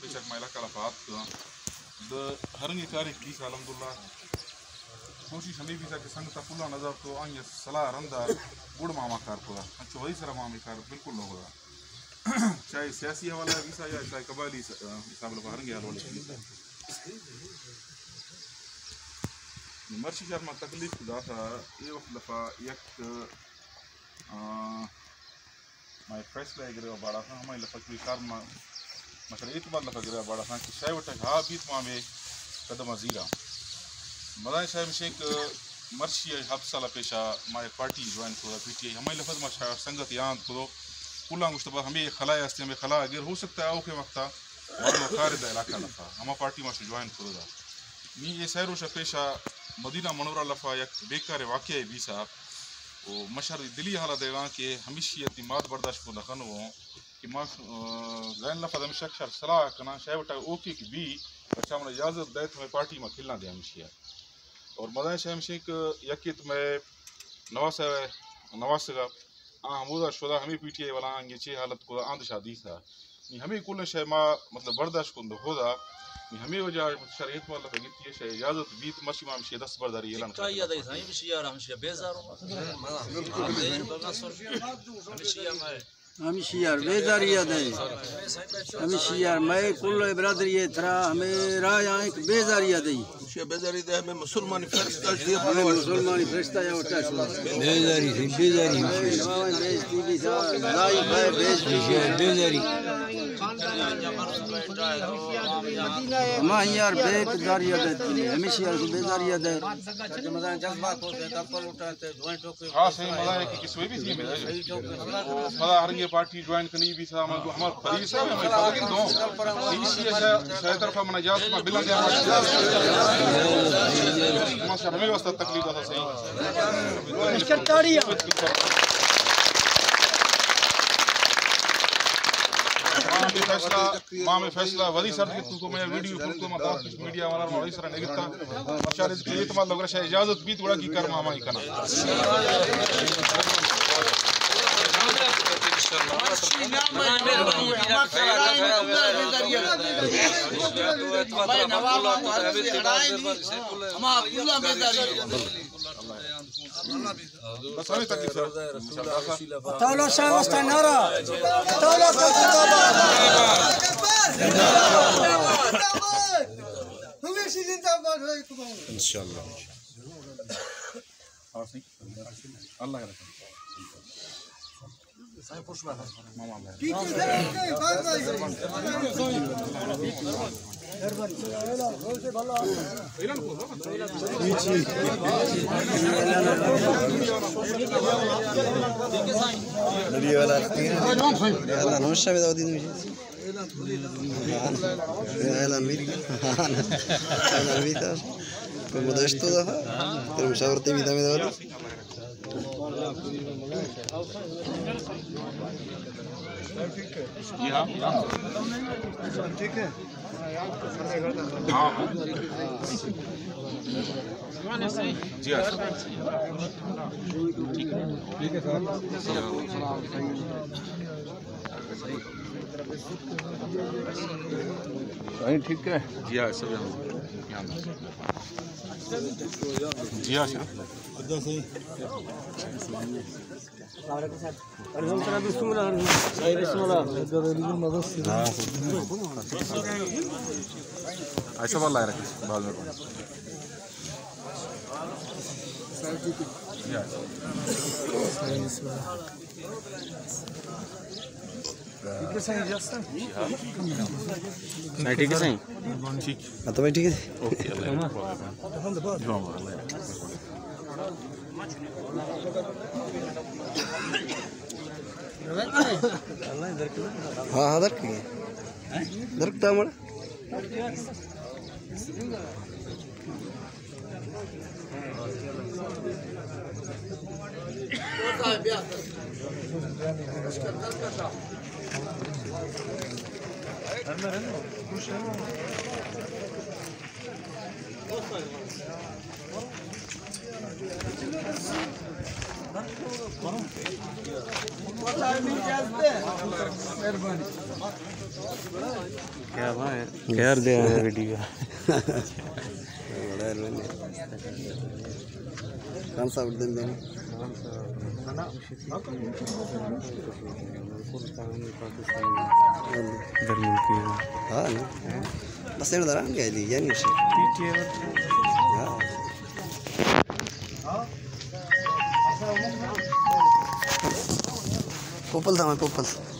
पेशक महिला कलाफात द हरंगी तारीख की अलहमदुलिल्लाह कोशिश हमें भी कि संग तपुल्ला नजर तो आंगे सलाह रंदा बुड़ मामा कार पूरा अच्छा वही सरा मामी कार बिल्कुल न होगा चाहे सियासी हवाला वीसा या चाहे कबाली हिसाब लगा हरंगे हवाले मर्शी शर्मा तकलीफ खुदा था ये वक्त दफा एक मैं फैसला गिरा बड़ा था हमारे लफा कोई कार मतलब एतबार लफा गिरा बड़ा था कि शायद वटा हाँ बीत मामे कदम अजीरा मदान शायद शेख मर्शी हफ्त साल पेशा माए पार्टी ज्वाइन करो पीटीआई हमारे लफज में संगत याद करो पुला मुश्तबा हमें खलाए हस्ते हमें खला अगर हो सकता है ओके वक्त खारिद इलाका लफा हमारा पार्टी में ज्वाइन करो मी ये सैरो पेशा मदीना मनोरा लफा एक बेकार वाक़ भी साहब वो मशहूर दिली हालत देगा कि हमेशा मात बर्दाश्त को नखन वो कि माँ जैन लफा हमेशा अक्षर सलाह करना शायद वटा ओके की भी अच्छा मैंने इजाज़त दे तो मैं पार्टी में खिलना दे हमेशा और मदान शाह शेख यकित में नवास का हमूदा शुदा हमें पीटीआई वाला आगे चे हालत को आंद शादी था हमें कुल शय माँ मतलब बर्दाश्त को होदा हमें वजह शरीयत वाला तगीत ये शय इजाज़त बीत मर्शी माम शे 10 बर्दारी ऐलान कर या दे सही बिशिया हमशे बेजार हमेशियार बेजारिया दे हमेशियार मैं कुल बरादरी थरा हमें राय एक बेजारिया दे बेजारी दे हमें मुसलमानी फरिश्ता दिए मुसलमानी फरिश्ता या उठा बेजारी बेजती भी सा लाई भाई बेजारी मां यार बेजारिया दे हमेशियार बेजारिया दे मदान जज्बा को कपल उठाते ज्वाइंट होके हां सही मदा है कि किसी भी थी में मदा हरंगे पार्टी ज्वाइन करनी भी सा हमार फरीद साहब हमें लेकिन दो इसी शायद तरफ मन इजाजत में बिला गया माशा हमें वास्ता तकलीफ था सही माँ में फैसला वही सर कि तुमको मैं वीडियो तुमको मैं दाव कुछ मीडिया वाला वही सर नेगता मशारिज के लिए तुम्हारा लग रहा है इजाजत भी थोड़ा की कर मामा ही करना बस हमें तकलीफ सर तौलो शाह वास्ता नारा तौलो का जिंदाबाद हमेशा जिंदाबाद है इंशाल्लाह और सही अल्लाह का रखा साईं पुष्पा मामा ठीक है हाँ जी हाँ ठीक है सही ठीक है जी हाँ सब जी हाँ सही ऐसा वाला है रखी बाद में ठीक है सही जस्ता नहीं ठीक है सही ठीक तो भाई ठीक है ओके हाँ हाँ दरक दरकता मड़ क्या भाई यार दे वीडियो कौन सा दिन देने हाँ बस ये उधर आने गए यानी हाँ पोपल था मैं पोपल